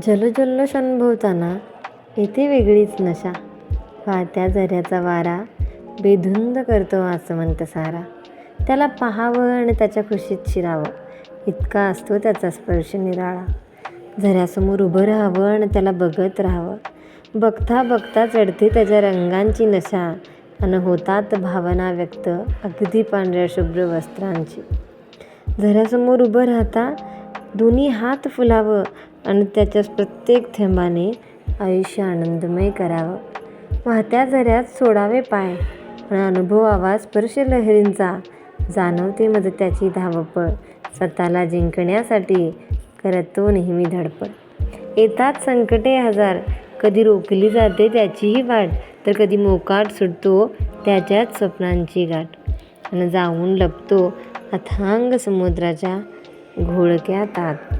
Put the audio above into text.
जल्लोष अनुभवताना येथे वेगळीच नशा. वाहत्या झऱ्याचा वारा बेधुंद करतो आसमंत सारा. त्याला पाहावं आणि त्याच्या खुशीत शिरावं, इतका असतो त्याचा स्पर्श निराळा. झऱ्यासमोर उभं राहावं आणि त्याला बघत राहावं. बघता बघता चढते त्याच्या रंगांची नशा आणि होतात भावना व्यक्त अगदी पांढऱ्या शुभ्र वस्त्रांची. झऱ्यासमोर उभं राहता दोन्ही हात फुलावं आणि त्याच्या प्रत्येक थेंबाने आयुष्य आनंदमय करावं. वाहत्या झऱ्यात सोडावे पाय आणि अनुभवावा स्पर्श लहरींचा. जाणवते मध्ये त्याची धावपळ, स्वतःला जिंकण्यासाठी करतो नेहमी धडपड. येतात संकटे हजार, कधी रोखली जाते त्याचीही वाट, तर कधी मोकाट सुटतो त्याच्याच स्वप्नांची गाठ आणि जाऊन लपतो अथांग समुद्राच्या घोळक्यात आत.